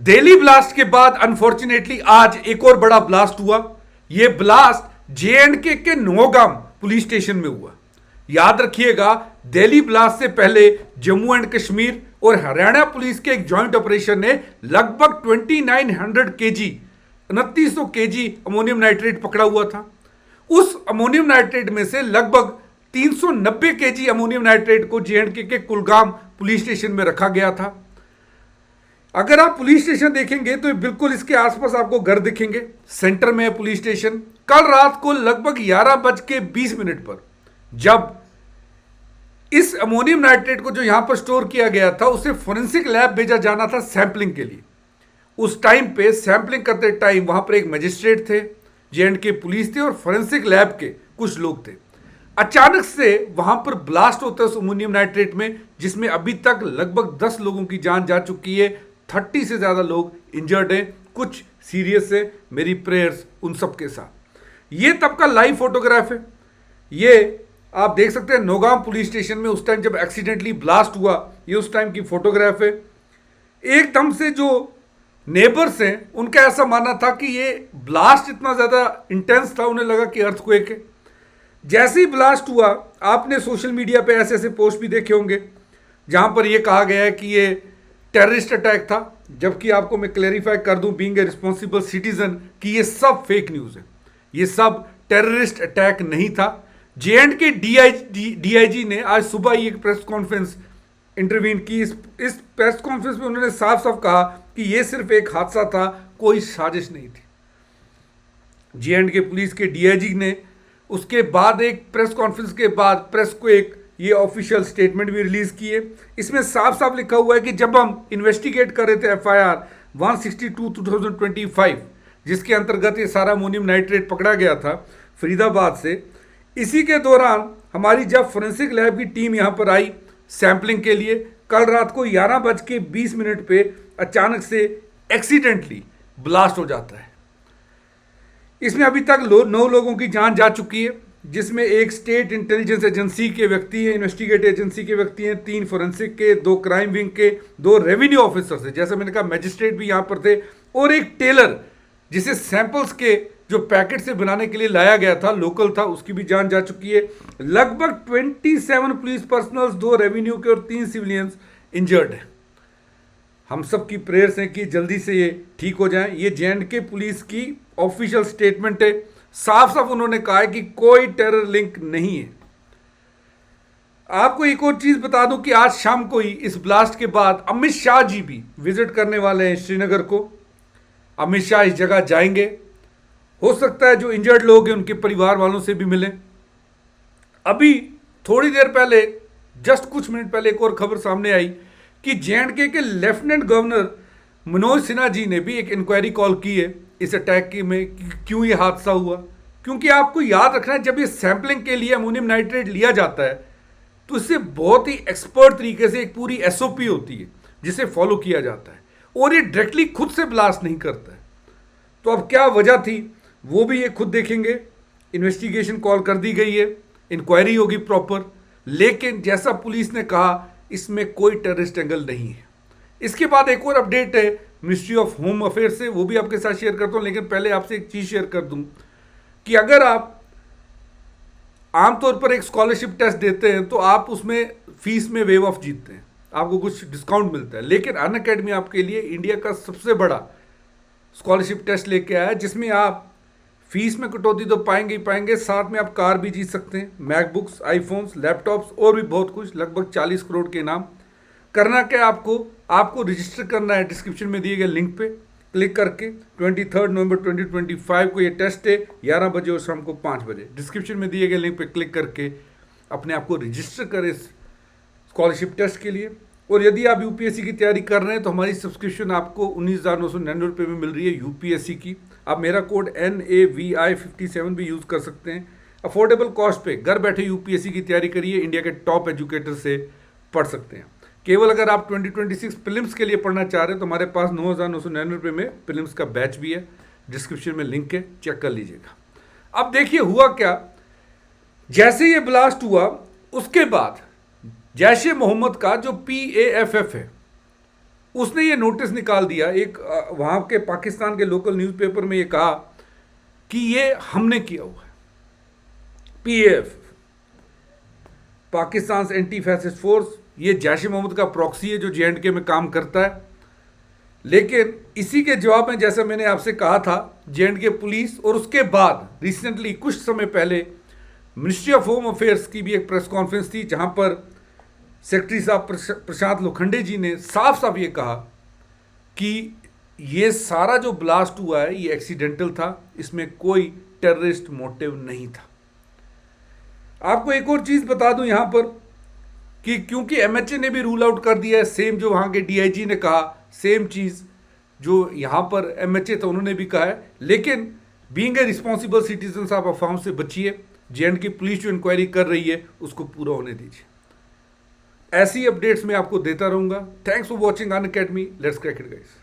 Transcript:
Delhi blast के बाद unfortunately आज एक और बड़ा ब्लास्ट हुआ। यह ब्लास्ट JNK के नौगाम पुलिस स्टेशन में हुआ। याद रखिएगा, दिल्ली ब्लास्ट से पहले जम्मू एंड कश्मीर और हरियाणा पुलिस के एक जॉइंट ऑपरेशन ने लगभग 2900 केजी 2900 केजी अमोनियम नाइट्रेट पकड़ा हुआ था। उस अमोनियम नाइट्रेट में से लगभग 390 केजी अमोनियम नाइट्रेट को JNK के कुलगाम पुलिस स्टेशन में रखा गया था। अगर आप पुलिस स्टेशन देखेंगे तो बिल्कुल इसके आसपास आपको घर दिखेंगे। सेंटर में है पुलिस स्टेशन। कल रात को लगभग 11:20 पर जब इस अमोनियम नाइट्रेट को जो यहां पर स्टोर किया गया था उसे फोरेंसिक लैब भेजा जाना था सैंपलिंग के लिए। उस टाइम पे सैंपलिंग करते टाइम वहां पर एक मजिस्ट्रेट थे, JNK पुलिस थे और फोरेंसिक लैब के कुछ लोग थे। अचानक से वहां पर ब्लास्ट होता है उस अमोनियम नाइट्रेट में, जिसमें अभी तक लगभग 10 लोगों की जान जा चुकी है। 30 से ज्यादा लोग इंजर्ड हैं, कुछ सीरियस है। मेरी प्रेयर्स उन सब के साथ। ये तब का लाइव फोटोग्राफ है। ये आप देख सकते हैं नौगाम पुलिस स्टेशन में उस टाइम जब एक्सीडेंटली ब्लास्ट हुआ। ये उस टाइम की फोटोग्राफ है। एकदम से जो नेबर्स हैं उनका ऐसा मानना था कि ये ब्लास्ट इतना ज्यादा इंटेंस था, उन्हें लगा कि अर्थक्वेक है। जैसे ही ब्लास्ट हुआ, आपने सोशल मीडिया पे ऐसे ऐसे पोस्ट भी देखे होंगे जहां पर यह कहा गया है कि ये टेररिस्ट अटैक था, जबकि आपको मैं क्लैरिफाई कर दूं बीइंग ए रिस्पॉन्सिबल सिटीजन कि ये सब फेक न्यूज है। ये सब टेररिस्ट अटैक नहीं था। JNK DIG ने आज सुबह ही एक प्रेस कॉन्फ्रेंस इंटरवीन की। इस प्रेस कॉन्फ्रेंस में उन्होंने साफ साफ कहा कि यह सिर्फ एक हादसा था, कोई साजिश नहीं थी। JNK पुलिस के DIG ने उसके बाद एक प्रेस कॉन्फ्रेंस के बाद प्रेस को एक ये ऑफिशियल स्टेटमेंट भी रिलीज किए। इसमें साफ साफ लिखा हुआ है कि जब हम इन्वेस्टिगेट कर रहे थे FIR 162/2025 जिसके अंतर्गत ये सारा अमोनियम नाइट्रेट पकड़ा गया था फरीदाबाद से, इसी के दौरान हमारी जब फोरेंसिक लैब की टीम यहाँ पर आई सैंपलिंग के लिए, कल रात को 11:20 पे अचानक से एक्सीडेंटली ब्लास्ट हो जाता है। इसमें अभी तक 9 लोगों की जान जा चुकी है, जिसमें एक स्टेट इंटेलिजेंस एजेंसी के व्यक्ति हैं, इन्वेस्टिगेटिव एजेंसी के व्यक्ति हैं, 3 फोरेंसिक के, 2 क्राइम विंग के, 2 रेवेन्यू ऑफिसर्स हैं, जैसे मैंने कहा मैजिस्ट्रेट भी यहां पर थे, और एक टेलर जिसे सैंपल्स के जो पैकेट से बनाने के लिए लाया गया था, लोकल था, उसकी भी जान जा चुकी है। लगभग 27 पुलिस पर्सनल, 2 रेवेन्यू के और 3 सिविलियंस इंजर्ड हैं। हम सब की प्रेयर्स हैं कि जल्दी से ये ठीक हो जाए। ये JNK पुलिस की ऑफिशियल स्टेटमेंट है। साफ साफ उन्होंने कहा है कि कोई टेरर लिंक नहीं है। आपको एक और चीज बता दूं कि आज शाम को ही इस ब्लास्ट के बाद अमित शाह जी भी विजिट करने वाले हैं श्रीनगर को। अमित शाह इस जगह जाएंगे। हो सकता है जो इंजर्ड लोग हैं उनके परिवार वालों से भी मिलें। अभी थोड़ी देर पहले, जस्ट कुछ मिनट पहले, एक और खबर सामने आई कि JNK के लेफ्टिनेंट गवर्नर मनोज सिन्हा जी ने भी एक इंक्वायरी कॉल की है इस अटैक की में क्यों ये हादसा हुआ। क्योंकि आपको याद रखना है, जब ये सैंपलिंग के लिए अमोनियम नाइट्रेट लिया जाता है तो इससे बहुत ही एक्सपर्ट तरीके से एक पूरी SOP होती है जिसे फॉलो किया जाता है, और ये डायरेक्टली खुद से ब्लास्ट नहीं करता है। तो अब क्या वजह थी वो भी ये खुद देखेंगे। इन्वेस्टिगेशन कॉल कर दी गई है, इंक्वायरी होगी प्रॉपर, लेकिन जैसा पुलिस ने कहा इसमें कोई टेररिस्ट एंगल नहीं है। इसके बाद एक और अपडेट है मिनिस्ट्री ऑफ होम अफेयर से, वो भी आपके साथ शेयर करता हूं। लेकिन पहले आपसे एक चीज शेयर कर दूं कि अगर आप आमतौर पर एक स्कॉलरशिप टेस्ट देते हैं तो आप उसमें फीस में वेव ऑफ जीतते हैं, आपको कुछ डिस्काउंट मिलता है। लेकिन अनअकैडमी आपके लिए इंडिया का सबसे बड़ा स्कॉलरशिप टेस्ट लेके आया है, जिसमें आप फीस में कटौती तो पाएंगे ही पाएंगे, साथ में आप कार भी जीत सकते हैं, मैकबुक्स, आईफोन्स, लैपटॉप्स और भी बहुत कुछ, लगभग 40 करोड़ के इनाम। करना क्या आपको रजिस्टर करना है डिस्क्रिप्शन में दिए गए लिंक पे क्लिक करके। 23 नवंबर 2025 को ये टेस्ट है, 11 बजे और शाम को 5 बजे। डिस्क्रिप्शन में दिए गए लिंक पे क्लिक करके अपने आप को रजिस्टर करें इस स्कॉलरशिप टेस्ट के लिए। और यदि आप UPSC की तैयारी कर रहे हैं तो हमारी सब्सक्रिप्शन आपको 19,999 रुपये में मिल रही है UPSC की। आप मेरा कोड NAVI57 भी यूज़ कर सकते हैं। अफोर्डेबल कॉस्ट पे घर बैठे UPSC की तैयारी करिए, इंडिया के टॉप एजुकेटर से पढ़ सकते हैं। केवल अगर आप 2026 प्रीलिम्स के लिए पढ़ना चाह रहे हैं तो हमारे पास 9,999 रुपये में प्रीलिम्स का बैच भी है, डिस्क्रिप्शन में लिंक है, चेक कर लीजिएगा। अब देखिए हुआ क्या, जैसे ये ब्लास्ट हुआ उसके बाद जैश ए मोहम्मद का जो PAFF है उसने ये नोटिस निकाल दिया, एक वहाँ के पाकिस्तान के लोकल न्यूज़पेपर में ये कहा कि ये हमने किया हुआ है। PF, Pakistan anti fascist force, ये जैश ए मोहम्मद का प्रॉक्सी है जो जेएंडके में काम करता है। लेकिन इसी के जवाब में, जैसा मैंने आपसे कहा था, जेएंडके पुलिस और उसके बाद रिसेंटली कुछ समय पहले मिनिस्ट्री ऑफ होम अफेयर्स की भी एक प्रेस कॉन्फ्रेंस थी जहां पर सेक्रेटरी साहब प्रशांत लोखंडे जी ने साफ साफ ये कहा कि ये सारा जो ब्लास्ट हुआ है ये एक्सीडेंटल था, इसमें कोई टेररिस्ट मोटिव नहीं था। आपको एक और चीज बता दूं यहां पर कि क्योंकि एमएचए ने भी रूल आउट कर दिया है, सेम जो वहां के डीआईजी ने कहा, सेम चीज जो यहां पर एमएचए था उन्होंने भी कहा है। लेकिन बीइंग ए रिस्पॉन्सिबल सिटीजन आप अफवाहों से बचिए। जेएंडके पुलिस जो इंक्वायरी कर रही है उसको पूरा होने दीजिए। ऐसी अपडेट्स मैं आपको देता रहूंगा। Thanks for watching Unacademy. Let's crack it guys.